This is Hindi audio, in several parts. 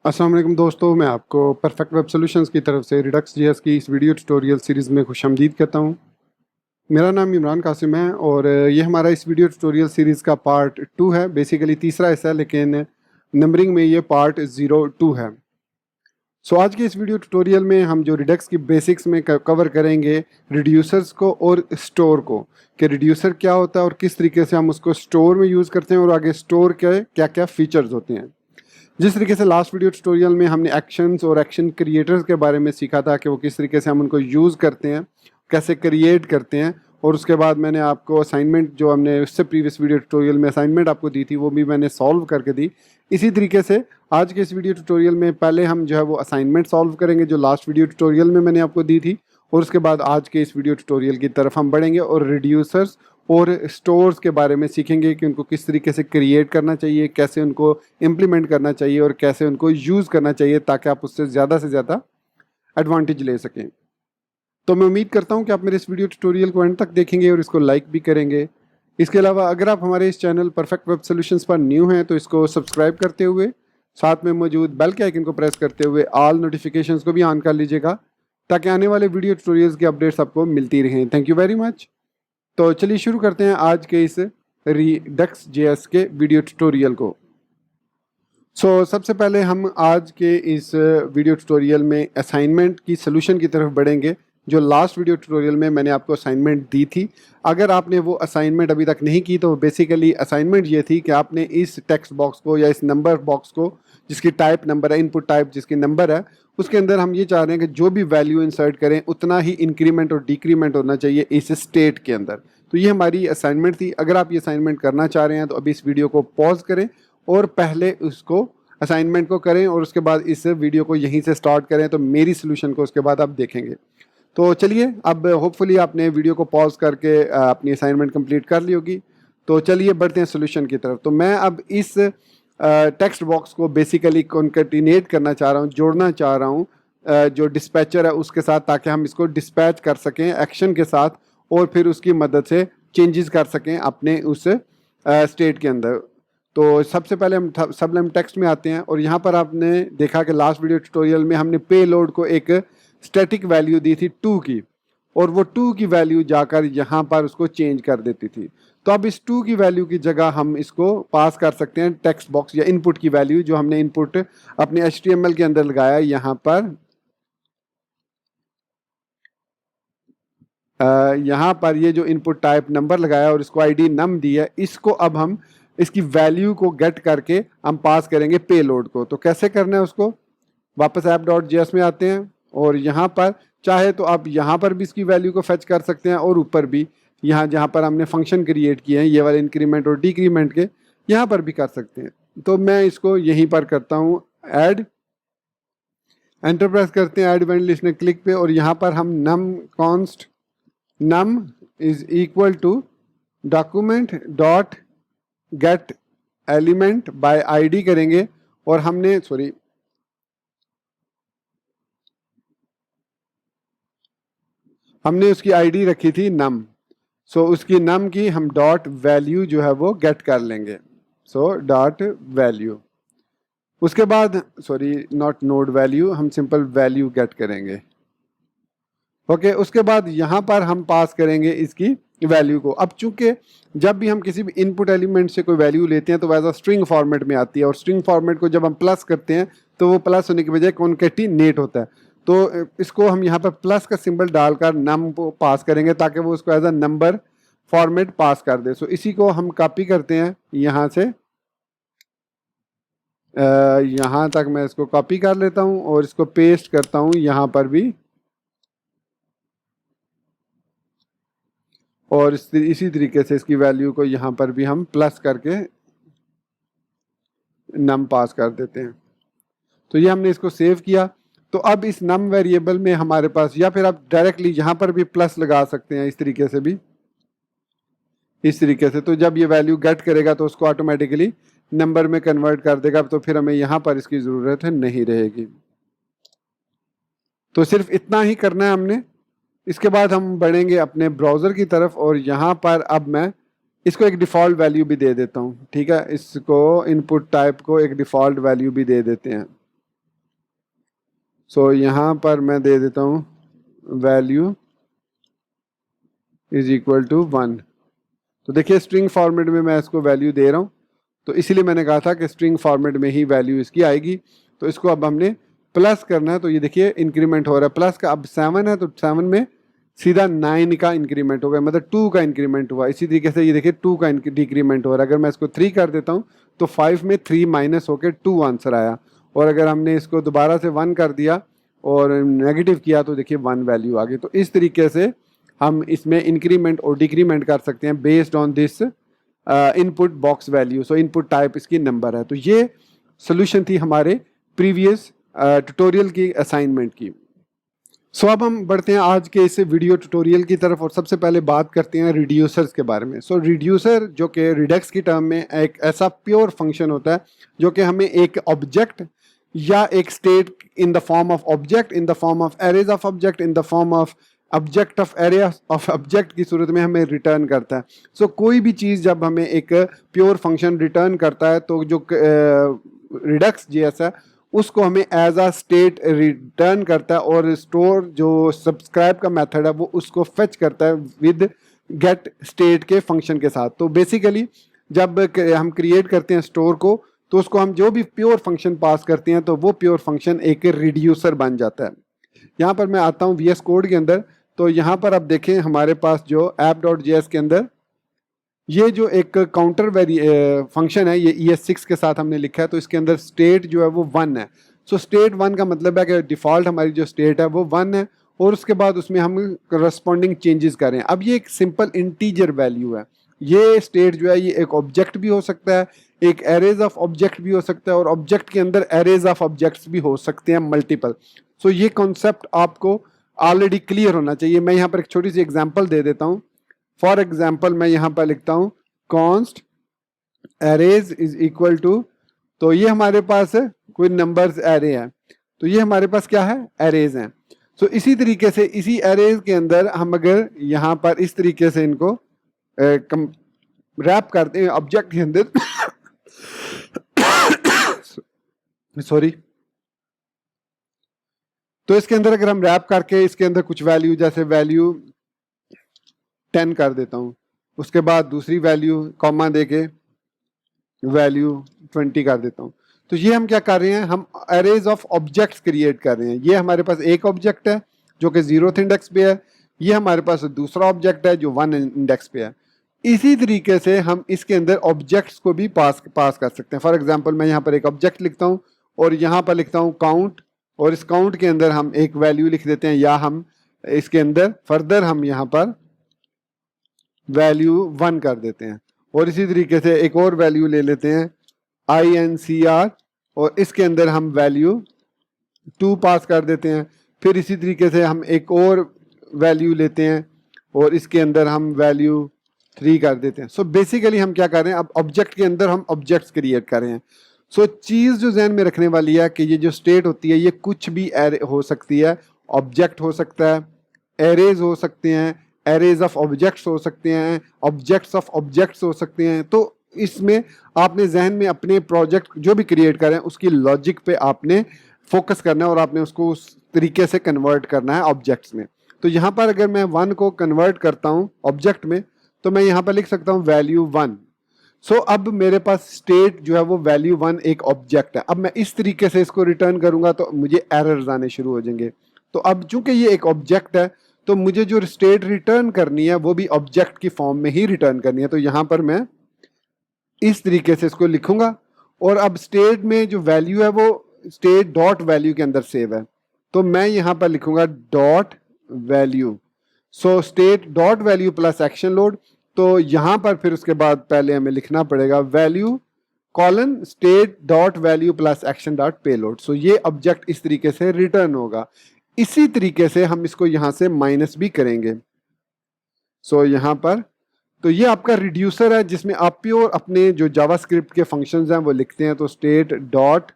अस्सलाम वालेकुम दोस्तों, मैं आपको परफेक्ट वेब सॉल्यूशंस की तरफ से रिडक्स जेएस की इस वीडियो ट्यूटोरियल सीरीज़ में खुशामदीद कहता हूँ। मेरा नाम इमरान कासिम है और ये हमारा इस वीडियो ट्यूटोरियल सीरीज़ का पार्ट 2 है। बेसिकली तीसरा हिस्सा है, लेकिन नंबरिंग में ये पार्ट 02 है। सो आज के इस वीडियो ट्यूटोरियल में हम जो रिडक्स की बेसिक्स में कवर करेंगे रिड्यूसर्स को और स्टोर को, कि रिड्यूसर क्या होता है और किस तरीके से हम उसको स्टोर में यूज़ करते हैं और आगे स्टोर के क्या क्या फीचर्स होते हैं। जिस तरीके से लास्ट वीडियो ट्यूटोरियल में हमने एक्शंस और एक्शन क्रिएटर्स के बारे में सीखा था कि वो किस तरीके से हम उनको यूज़ करते हैं, कैसे क्रिएट करते हैं, और उसके बाद मैंने आपको असाइनमेंट जो हमने उससे प्रीवियस वीडियो ट्यूटोरियल में असाइनमेंट आपको दी थी वो भी मैंने सॉल्व करके दी। इसी तरीके से आज के इस वीडियो ट्यूटोरियल में पहले हम जो है वो असाइनमेंट सॉल्व करेंगे जो लास्ट वीडियो ट्यूटोरियल में मैंने आपको दी थी, और उसके बाद आज के इस वीडियो ट्यूटोरियल की तरफ हम बढ़ेंगे और रिड्यूसर्स और स्टोर्स के बारे में सीखेंगे कि उनको किस तरीके से क्रिएट करना चाहिए, कैसे उनको इम्प्लीमेंट करना चाहिए और कैसे उनको यूज़ करना चाहिए ताकि आप उससे ज़्यादा एडवांटेज ले सकें। तो मैं उम्मीद करता हूं कि आप मेरे इस वीडियो ट्यूटोरियल को एंड तक देखेंगे और इसको लाइक भी करेंगे। इसके अलावा अगर आप हमारे इस चैनल परफेक्ट वेब सॉल्यूशंस पर न्यू हैं तो इसको सब्सक्राइब करते हुए साथ में मौजूद बेल के आइकन को प्रेस करते हुए ऑल नोटिफिकेशंस को भी ऑन कर लीजिएगा ताकि आने वाले वीडियो ट्यूटोरियल्स की अपडेट्स आपको मिलती रहें। Thank you very much. तो चलिए शुरू करते हैं आज के इस रिडक्स जेएस के वीडियो ट्यूटोरियल को। सबसे पहले हम आज के इस वीडियो ट्यूटोरियल में असाइनमेंट की सोल्यूशन की तरफ बढ़ेंगे जो लास्ट वीडियो ट्यूटोरियल में मैंने आपको असाइनमेंट दी थी। अगर आपने वो असाइनमेंट अभी तक नहीं की तो बेसिकली असाइनमेंट ये थी कि आपने इस टेक्स्ट बॉक्स को या इस नंबर बॉक्स को जिसकी टाइप नंबर है, इनपुट टाइप जिसकी नंबर है, उसके अंदर हम ये चाह रहे हैं कि जो भी वैल्यू इंसर्ट करें उतना ही इंक्रीमेंट और डिक्रीमेंट होना चाहिए इस स्टेट के अंदर। तो ये हमारी असाइनमेंट थी। अगर आप ये असाइनमेंट करना चाह रहे हैं तो अभी इस वीडियो को पॉज करें और पहले उसको असाइनमेंट को करें और उसके बाद इस वीडियो को यहीं से स्टार्ट करें, तो मेरी सोल्यूशन को उसके बाद आप देखेंगे। तो चलिए, अब होपफुली आपने वीडियो को पॉज करके अपनी असाइनमेंट कंप्लीट कर ली होगी। तो चलिए बढ़ते हैं सोल्यूशन की तरफ। तो मैं अब इस टेक्स्ट बॉक्स को बेसिकली कॉन्केटिनेट करना चाह रहा हूँ, जोड़ना चाह रहा हूँ जो डिस्पैचर है उसके साथ, ताकि हम इसको डिस्पैच कर सकें एक्शन के साथ और फिर उसकी मदद से चेंजेस कर सकें अपने उस स्टेट के अंदर। तो सबसे पहले हम सबलेम टेक्स्ट में आते हैं और यहाँ पर आपने देखा कि लास्ट वीडियो ट्यूटोरियल में हमने पे लोड को एक स्टैटिक वैल्यू दी थी 2 की, और वो 2 की वैल्यू जाकर यहाँ पर उसको चेंज कर देती थी। तो अब इस 2 की वैल्यू की जगह हम इसको पास कर सकते हैं टेक्स्ट बॉक्स या इनपुट की वैल्यू जो हमने इनपुट अपने HTML के अंदर लगाया। यहाँ पर ये जो इनपुट टाइप नंबर लगाया और इसको आईडी नम दी है, इसको अब हम इसकी वैल्यू को गेट करके हम पास करेंगे पे लोड को। तो कैसे करना है उसको, वापस app.js में आते हैं और यहाँ पर चाहे तो आप यहाँ पर भी इसकी वैल्यू को फेच कर सकते हैं और ऊपर भी यहाँ जहाँ पर हमने फंक्शन क्रिएट किए हैं ये वाले इंक्रीमेंट और डिक्रीमेंट के, यहाँ पर भी कर सकते हैं। तो मैं इसको यहीं पर करता हूँ, ऐड, एंटर प्रेस करते हैं ऐड इवेंट लिस्ट में क्लिक पे, और यहाँ पर हम num const num is equal to document dot get element by ID करेंगे। और हमने उसकी आईडी रखी थी नम, उसकी नम की हम डॉट वैल्यू जो है वो गेट कर लेंगे। डॉट वैल्यू, उसके बाद नॉट नोड वैल्यू, हम सिंपल वैल्यू गेट करेंगे। ओके, उसके बाद यहाँ पर हम पास करेंगे इसकी वैल्यू को। अब चूंकि जब भी हम किसी भी इनपुट एलिमेंट से कोई वैल्यू लेते हैं तो वैसा स्ट्रिंग फॉर्मेट में आती है, और स्ट्रिंग फॉर्मेट को जब हम प्लस करते हैं तो वो प्लस होने की बजाय कॉन्केटिनेट होता है। तो इसको हम यहाँ पर प्लस का सिंबल डालकर नम को पास करेंगे ताकि वो उसको एज अ नंबर फॉर्मेट पास कर दे। इसी को हम कॉपी करते हैं यहाँ से यहाँ तक मैं इसको कॉपी कर लेता हूँ और इसको पेस्ट करता हूँ यहाँ पर भी, और इसी तरीके से इसकी वैल्यू को यहाँ पर भी हम प्लस करके नम पास कर देते हैं। तो ये हमने इसको सेव किया। तो अब इस नम वेरिएबल में हमारे पास, या फिर आप डायरेक्टली यहाँ पर भी प्लस लगा सकते हैं इस तरीके से भी, इस तरीके से। तो जब ये वैल्यू गेट करेगा तो उसको ऑटोमेटिकली नंबर में कन्वर्ट कर देगा, तो फिर हमें यहाँ पर इसकी ज़रूरत नहीं रहेगी। तो सिर्फ इतना ही करना है हमने। इसके बाद हम बढ़ेंगे अपने ब्राउज़र की तरफ और यहाँ पर अब मैं इसको एक डिफ़ॉल्ट वैल्यू भी दे देता हूँ। ठीक है, इसको इनपुट टाइप को एक डिफ़ॉल्ट वैल्यू भी दे देते हैं। सो यहाँ पर मैं दे देता हूँ वैल्यू इज इक्वल टू 1। तो देखिए स्ट्रिंग फॉर्मेट में मैं इसको वैल्यू दे रहा हूँ, तो इसीलिए मैंने कहा था कि स्ट्रिंग फॉर्मेट में ही वैल्यू इसकी आएगी। तो इसको अब हमने प्लस करना है, तो ये देखिए इंक्रीमेंट हो रहा है प्लस का। अब 7 है तो 7 में सीधा 9 का इंक्रीमेंट हो गया, मतलब 2 का इंक्रीमेंट हुआ। इसी तरीके से ये देखिए 2 का डिक्रीमेंट हो रहा है। अगर मैं इसको 3 कर देता हूँ तो 5 में 3 माइनस होकर 2 आंसर आया। और अगर हमने इसको दोबारा से 1 कर दिया और नेगेटिव किया तो देखिए 1 वैल्यू आ गई। तो इस तरीके से हम इसमें इंक्रीमेंट और डिक्रीमेंट कर सकते हैं based on this input box value. So input type इसकी नंबर है। तो ये सोल्यूशन थी हमारे प्रीवियस ट्यूटोरियल की असाइनमेंट की। सो अब हम बढ़ते हैं आज के इस वीडियो ट्यूटोरियल की तरफ और सबसे पहले बात करते हैं रिड्यूसर्स के बारे में। सो रिड्यूसर जो कि रिडक्स की टर्म में एक ऐसा प्योर फंक्शन होता है जो कि हमें एक ऑब्जेक्ट या एक state in the form of object, in the form of arrays of object, in the form of object of area of object की सूरत में हमें रिटर्न करता है। सो कोई भी चीज़ जब हमें एक प्योर फंक्शन रिटर्न करता है तो जो रिडक्स जेएस है उसको हमें एज अ स्टेट रिटर्न करता है, और स्टोर जो सब्सक्राइब का मेथड है वो उसको फेच करता है विद गेट स्टेट के फंक्शन के साथ। तो बेसिकली जब हम क्रिएट करते हैं स्टोर को तो उसको हम जो भी प्योर फंक्शन पास करते हैं तो वो प्योर फंक्शन एक रिड्यूसर बन जाता है। यहाँ पर मैं आता हूँ VS कोड के अंदर। तो यहाँ पर आप देखें हमारे पास जो app.js के अंदर ये जो एक काउंटर फंक्शन है ये ES6 के साथ हमने लिखा है। तो इसके अंदर स्टेट जो है वो 1 है। सो स्टेट 1 का मतलब है कि डिफ़ॉल्ट हमारी जो स्टेट है वो 1 है, और उसके बाद उसमें हम करस्पॉन्डिंग चेंजेस कर रहे हैं। अब ये एक सिंपल इंटीजर वैल्यू है। ये स्टेट जो है ये एक ऑब्जेक्ट भी हो सकता है, एक एरेज ऑफ ऑब्जेक्ट भी हो सकता है, और ऑब्जेक्ट के अंदर एरेज ऑफ ऑब्जेक्ट्स भी हो सकते हैं मल्टीपल। सो ये कॉन्सेप्ट आपको ऑलरेडी क्लियर होना चाहिए। मैं यहाँ पर एक छोटी सी एग्जांपल दे देता हूँ। फॉर एग्जांपल मैं यहाँ पर लिखता हूँ const arrays is equal to, तो ये हमारे पास है कोई नंबर्स एरे है, तो ये हमारे पास क्या है एरेज हैं। सो इसी तरीके से इसी एरेज के अंदर हम अगर यहाँ पर इस तरीके से इनको रैप करते हैं ऑब्जेक्ट के अंदर सॉरी, तो इसके अंदर अगर हम रैप करके इसके अंदर कुछ वैल्यू जैसे वैल्यू 10 कर देता हूँ, उसके बाद दूसरी वैल्यू कॉमा देके वैल्यू 20 कर देता हूँ, तो ये हम क्या कर रहे हैं हम एरेज ऑफ ऑब्जेक्ट्स क्रिएट कर रहे हैं। ये हमारे पास एक ऑब्जेक्ट है जो कि 0th इंडेक्स पे है, ये हमारे पास दूसरा ऑब्जेक्ट है जो 1 इंडेक्स पे है। इसी तरीके से हम इसके अंदर ऑब्जेक्ट्स को भी पास कर सकते हैं। फॉर एग्जांपल मैं यहाँ पर एक ऑब्जेक्ट लिखता हूँ और यहाँ पर लिखता हूँ काउंट, और इस काउंट के अंदर हम एक वैल्यू लिख देते हैं, या हम इसके अंदर फर्दर हम यहाँ पर वैल्यू 1 कर देते हैं, और इसी तरीके से एक और वैल्यू ले लेते हैं INCR, और इसके अंदर हम वैल्यू 2 पास कर देते हैं। फिर इसी तरीके से हम एक और वैल्यू लेते हैं और इसके अंदर हम वैल्यू 3 कर देते हैं। सो बेसिकली हम क्या कर रहे हैं अब ऑब्जेक्ट के अंदर हम ऑब्जेक्ट्स क्रिएट कर रहे हैं। सो चीज़ जो जहन में रखने वाली है कि ये जो स्टेट होती है ये कुछ भी एरे हो सकती है, ऑब्जेक्ट हो सकता है, एरेज हो सकते हैं, एरेज ऑफ ऑब्जेक्ट्स हो सकते हैं, ऑब्जेक्ट्स ऑफ ऑब्जेक्ट्स हो सकते हैं। तो इसमें आपने जहन में अपने प्रोजेक्ट जो भी क्रिएट करें उसकी लॉजिक पे आपने फोकस करना है और आपने उसको उस तरीके से कन्वर्ट करना है ऑब्जेक्ट्स में। तो यहाँ पर अगर मैं 1 को कन्वर्ट करता हूँ ऑब्जेक्ट में तो मैं यहाँ पर लिख सकता हूँ वैल्यू 1। सो अब मेरे पास स्टेट जो है वो वैल्यू 1 एक ऑब्जेक्ट है। अब मैं इस तरीके से इसको रिटर्न करूँगा तो मुझे एरर्स आने शुरू हो जाएंगे। तो अब चूंकि ये एक ऑब्जेक्ट है तो मुझे जो स्टेट रिटर्न करनी है वो भी ऑब्जेक्ट की फॉर्म में ही रिटर्न करनी है। तो यहाँ पर मैं इस तरीके से इसको लिखूंगा, और अब स्टेट में जो वैल्यू है वो स्टेट डॉट वैल्यू के अंदर सेव है, तो मैं यहाँ पर लिखूंगा dot value. So state dot value plus action load. तो यहाँ पर फिर उसके बाद पहले हमें लिखना पड़ेगा value colon state dot value plus action dot payload. So ये ऑब्जेक्ट इस तरीके से रिटर्न होगा। इसी तरीके से हम इसको यहाँ से माइनस भी करेंगे। सो यहाँ पर तो ये आपका रिड्यूसर है जिसमें आप प्योर अपने जो जावास्क्रिप्ट के फंक्शंस हैं वो लिखते हैं। तो स्टेट डॉट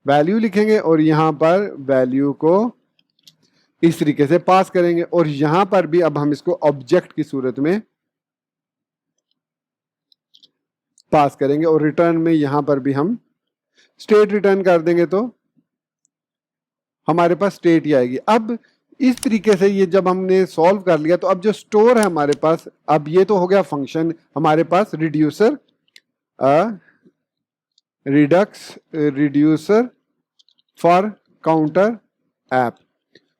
वैल्यू लिखेंगे और यहाँ पर वैल्यू को इस तरीके से पास करेंगे, और यहाँ पर भी अब हम इसको ऑब्जेक्ट की सूरत में पास करेंगे, और रिटर्न में यहाँ पर भी हम स्टेट रिटर्न कर देंगे। तो हमारे पास स्टेट ही आएगी। अब इस तरीके से ये जब हमने सॉल्व कर लिया तो अब जो स्टोर है हमारे पास, अब ये तो हो गया फंक्शन हमारे पास reducer, reducer for counter app.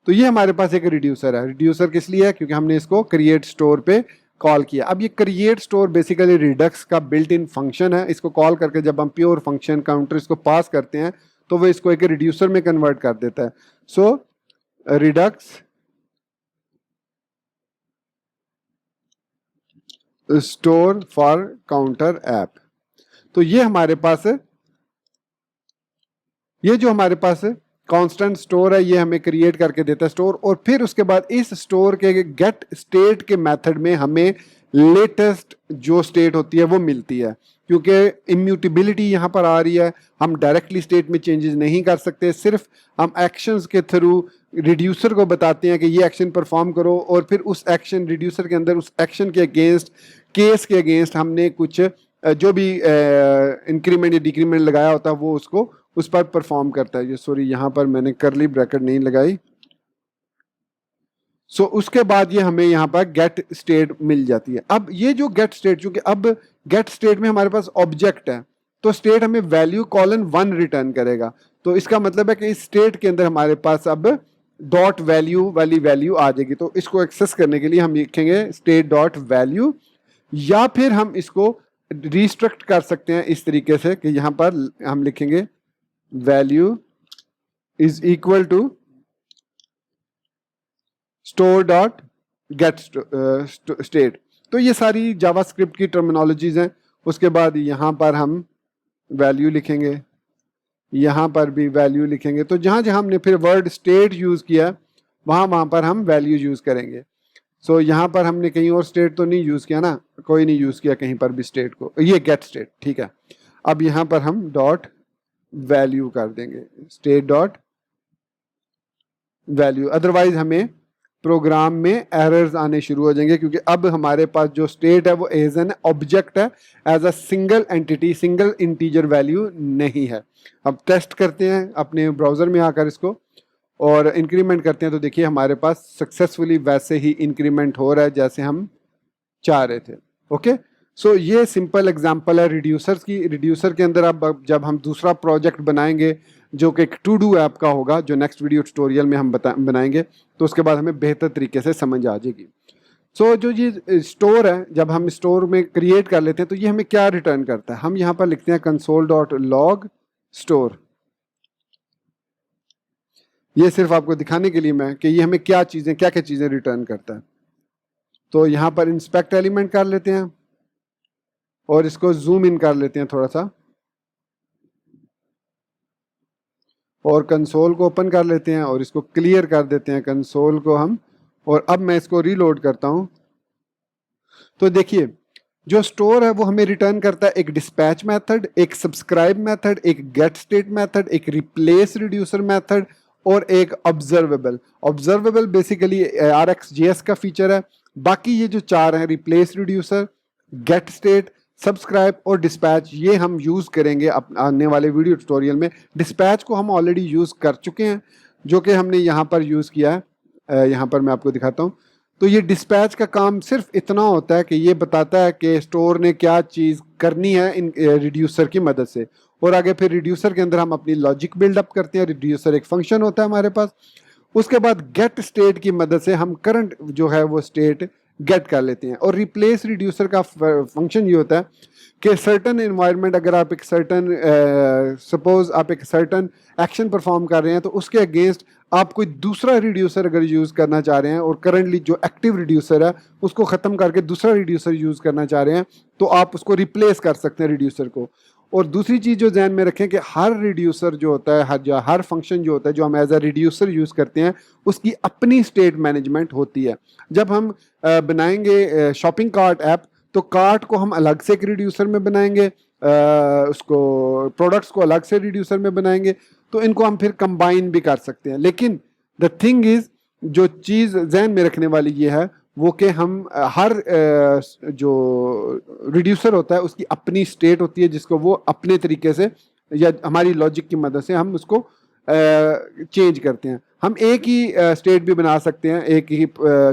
तो ये हमारे पास एक रिड्यूसर है। रिड्यूसर किस लिए है? क्योंकि हमने इसको क्रिएट स्टोर पे कॉल किया। अब ये क्रिएट स्टोर बेसिकली रिडक्स का बिल्ट इन फंक्शन है। इसको कॉल करके जब हम प्योर फंक्शन काउंटर इसको पास करते हैं तो वो इसको एक रिड्यूसर में कन्वर्ट कर देता है। So Redux store for counter app. तो ये हमारे पास है, ये जो हमारे पास है कांस्टेंट स्टोर है, ये हमें क्रिएट करके देता है स्टोर। और फिर उसके बाद इस स्टोर के गेट स्टेट के मेथड में हमें लेटेस्ट जो स्टेट होती है वो मिलती है। क्योंकि इम्यूटेबिलिटी यहाँ पर आ रही है, हम डायरेक्टली स्टेट में चेंजेस नहीं कर सकते, सिर्फ हम एक्शंस के थ्रू रिड्यूसर को बताते हैं कि ये एक्शन परफॉर्म करो, और फिर उस एक्शन रिड्यूसर के अंदर उस एक्शन के अगेंस्ट, केस के अगेंस्ट हमने कुछ जो भी इंक्रीमेंट या डिक्रीमेंट लगाया होता है वो उसको उस पर परफॉर्म करता है। ये सॉरी यहाँ पर मैंने करली ब्रैकेट नहीं लगाई। सो उसके बाद ये हमें यहाँ पर गेट स्टेट मिल जाती है। अब ये जो गेट स्टेट, चूंकि अब गेट स्टेट में हमारे पास ऑब्जेक्ट है तो स्टेट हमें वैल्यू कॉलन 1 रिटर्न करेगा। तो इसका मतलब है कि इस स्टेट के अंदर हमारे पास अब डॉट वैल्यू वाली वैल्यू आ जाएगी। तो इसको एक्सेस करने के लिए हम लिखेंगे स्टेट डॉट वैल्यू, या फिर हम इसको रिस्ट्रक्ट कर सकते हैं इस तरीके से कि यहाँ पर हम लिखेंगे value is equal to store dot get state. तो ये सारी जावास्क्रिप्ट की टर्मिनोलॉजीज हैं। उसके बाद यहाँ पर हम वैल्यू लिखेंगे, यहाँ पर भी वैल्यू लिखेंगे। तो जहाँ जहाँ हमने फिर वर्ड स्टेट यूज किया वहाँ पर हम वैल्यू यूज करेंगे। सो यहाँ पर हमने कहीं और स्टेट तो नहीं यूज किया ना, कोई नहीं यूज किया कहीं पर भी स्टेट को, ये गेट स्टेट ठीक है। अब यहाँ पर हम डॉट वैल्यू कर देंगे, स्टेट डॉट वैल्यू, अदरवाइज हमें प्रोग्राम में एरर्स आने शुरू हो जाएंगे, क्योंकि अब हमारे पास जो स्टेट है वो एज एन ऑब्जेक्ट है, as a single entity, single integer value नहीं है। अब टेस्ट करते हैं अपने ब्राउजर में आकर इसको और इंक्रीमेंट करते हैं, तो देखिए हमारे पास सक्सेसफुली वैसे ही इंक्रीमेंट हो रहा है जैसे हम चाह रहे थे। ओके, सो ये सिंपल एग्जांपल है रिड्यूसर्स की। रिड्यूसर के अंदर अब जब हम दूसरा प्रोजेक्ट बनाएंगे जो कि एक टू डू ऐप का होगा, जो नेक्स्ट वीडियो ट्यूटोरियल में हम बनाएंगे, तो उसके बाद हमें बेहतर तरीके से समझ आ जाएगी। सो जो ये स्टोर है, जब हम स्टोर में क्रिएट कर लेते हैं तो ये हमें क्या रिटर्न करता है, हम यहाँ पर लिखते हैं कंसोल डॉट लॉग स्टोर। ये सिर्फ आपको दिखाने के लिए मैं कि ये हमें क्या क्या चीज़ें रिटर्न करता है। तो यहाँ पर इंस्पेक्ट एलिमेंट कर लेते हैं और इसको जूम इन कर लेते हैं थोड़ा सा, और कंसोल को ओपन कर लेते हैं और इसको क्लियर कर देते हैं कंसोल को हम। और अब मैं इसको रीलोड करता हूं तो देखिए जो स्टोर है वो हमें रिटर्न करता है एक डिस्पैच मेथड, एक सब्सक्राइब मेथड, एक गेट स्टेट मेथड, एक रिप्लेस रिड्यूसर मेथड और एक ऑब्जर्वेबल। ऑब्जर्वेबल बेसिकली RxJS का फीचर है। बाकी ये जो चार हैं, replace reducer, get state, subscribe और डिस्पैच, ये हम यूज़ करेंगे आने वाले वीडियो ट्यूटोरियल में। डिस्पैच को हम ऑलरेडी यूज़ कर चुके हैं, जो कि हमने यहाँ पर यूज़ किया है। यहाँ पर मैं आपको दिखाता हूँ। तो ये डिस्पैच का काम सिर्फ इतना होता है कि ये बताता है कि स्टोर ने क्या चीज़ करनी है इन रिड्यूसर की मदद से, और आगे फिर रिड्यूसर के अंदर हम अपनी लॉजिक बिल्डअप करते हैं। रिड्यूसर एक फंक्शन होता है हमारे पास। उसके बाद गेट स्टेट की मदद से हम करंट जो है वो स्टेट गेट कर लेते हैं। और रिप्लेस रिड्यूसर का फंक्शन ये होता है कि सर्टन एनवायरनमेंट, अगर आप एक सर्टन सपोज आप एक सर्टन एक्शन परफॉर्म कर रहे हैं तो उसके अगेंस्ट आप कोई दूसरा रिड्यूसर अगर यूज़ करना चाह रहे हैं और करंटली जो एक्टिव रिड्यूसर है उसको ख़त्म करके दूसरा रिड्यूसर यूज़ करना चाह रहे हैं, तो आप उसको रिप्लेस कर सकते हैं रिड्यूसर को। और दूसरी चीज़ जो ध्यान में रखें कि हर रिड्यूसर जो होता है, हर फंक्शन जो होता है जो हम एज अ रिड्यूसर यूज़ करते हैं, उसकी अपनी स्टेट मैनेजमेंट होती है। जब हम बनाएंगे शॉपिंग कार्ट ऐप तो कार्ट को हम अलग से एक रिड्यूसर में बनाएंगे, उसको प्रोडक्ट्स को अलग से रिड्यूसर में बनाएंगे, तो इनको हम फिर कंबाइन भी कर सकते हैं। लेकिन द थिंग इज, जो चीज़ ध्यान में रखने वाली ये है वो कि हम हर जो रिड्यूसर होता है उसकी अपनी स्टेट होती है, जिसको वो अपने तरीके से या हमारी लॉजिक की मदद से हम उसको चेंज करते हैं। हम एक ही स्टेट भी बना सकते हैं, एक ही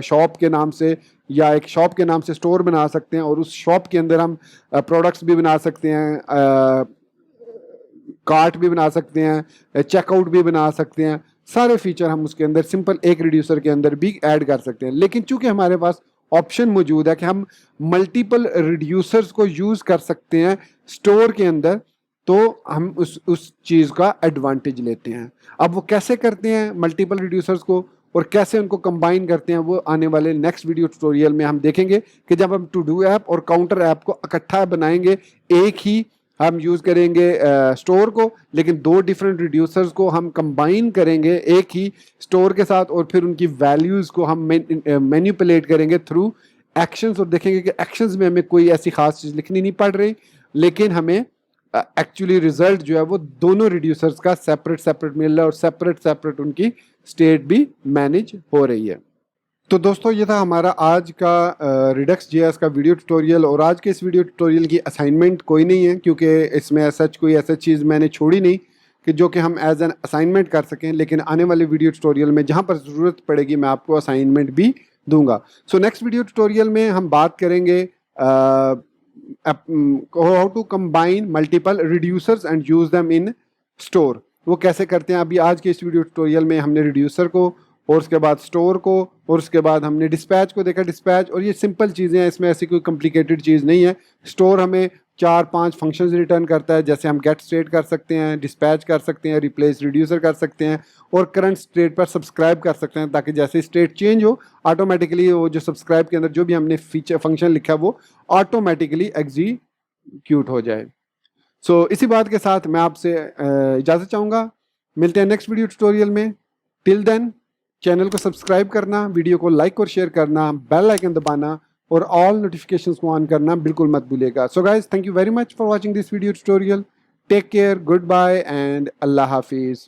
शॉप के नाम से, या एक शॉप के नाम से स्टोर बना सकते हैं और उस शॉप के अंदर हम प्रोडक्ट्स भी बना सकते हैं, कार्ट भी बना सकते हैं, चेकआउट भी बना सकते हैं। सारे फीचर हम उसके अंदर सिंपल एक रिड्यूसर के अंदर भी ऐड कर सकते हैं। लेकिन चूंकि हमारे पास ऑप्शन मौजूद है कि हम मल्टीपल रिड्यूसर्स को यूज़ कर सकते हैं स्टोर के अंदर, तो हम उस चीज़ का एडवांटेज लेते हैं। अब वो कैसे करते हैं मल्टीपल रिड्यूसर्स को और कैसे उनको कंबाइन करते हैं, वो आने वाले नेक्स्ट वीडियो ट्यूटोरियल में हम देखेंगे कि जब हम टू डू ऐप और काउंटर ऐप को इकट्ठा बनाएंगे, एक ही हम यूज़ करेंगे स्टोर को, लेकिन दो डिफरेंट रिड्यूसर्स को हम कंबाइन करेंगे एक ही स्टोर के साथ, और फिर उनकी वैल्यूज़ को हम मैनिपुलेट करेंगे थ्रू एक्शंस, और देखेंगे कि एक्शंस में हमें कोई ऐसी खास चीज़ लिखनी नहीं पड़ रही, लेकिन हमें एक्चुअली रिजल्ट जो है वो दोनों रिड्यूसर्स का सेपरेट सेपरेट मिल रहा है और सेपरेट सेपरेट उनकी स्टेट भी मैनेज हो रही है। तो दोस्तों ये था हमारा आज का रिडक्स जेएस का वीडियो ट्यूटोरियल, और आज के इस वीडियो ट्यूटोरियल की असाइनमेंट कोई नहीं है, क्योंकि इसमें सच कोई ऐसा चीज़ मैंने छोड़ी नहीं कि जो कि हम एज एन असाइनमेंट कर सकें। लेकिन आने वाले वीडियो ट्यूटोरियल में जहाँ पर ज़रूरत पड़ेगी मैं आपको असाइनमेंट भी दूंगा। सो नेक्स्ट वीडियो ट्यूटोरियल में हम बात करेंगे how to combine multiple reducers and use them in store. वो कैसे करते हैं। अभी आज के इस वीडियो ट्यूटोरियल में हमने रिड्यूसर को, और उसके बाद स्टोर को, और उसके बाद हमने डिस्पैच को देखा, डिस्पैच, और ये सिंपल चीज़ें हैं, इसमें ऐसी कोई कॉम्प्लिकेटेड चीज़ नहीं है। स्टोर हमें 4-5 फंक्शंस रिटर्न करता है, जैसे हम गेट स्टेट कर सकते हैं, डिस्पैच कर सकते हैं, रिप्लेस रिड्यूसर कर सकते हैं, और करंट स्टेट पर सब्सक्राइब कर सकते हैं, ताकि जैसे स्टेट चेंज हो ऑटोमेटिकली वो जो सब्सक्राइब के अंदर जो भी हमने फीचर फंक्शन लिखा वो ऑटोमेटिकली एग्जीक्यूट हो जाए। सो इसी बात के साथ मैं आपसे इजाज़त चाहूँगा। मिलते हैं नेक्स्ट वीडियो ट्यूटोरियल में। टिल देन चैनल को सब्सक्राइब करना, वीडियो को लाइक और शेयर करना, बेल आइकन दबाना और ऑल नोटिफिकेशंस को ऑन करना बिल्कुल मत भूलिएगा। So guys, thank you very much for watching this video tutorial. Take care, good bye and अल्लाह हाफिज़।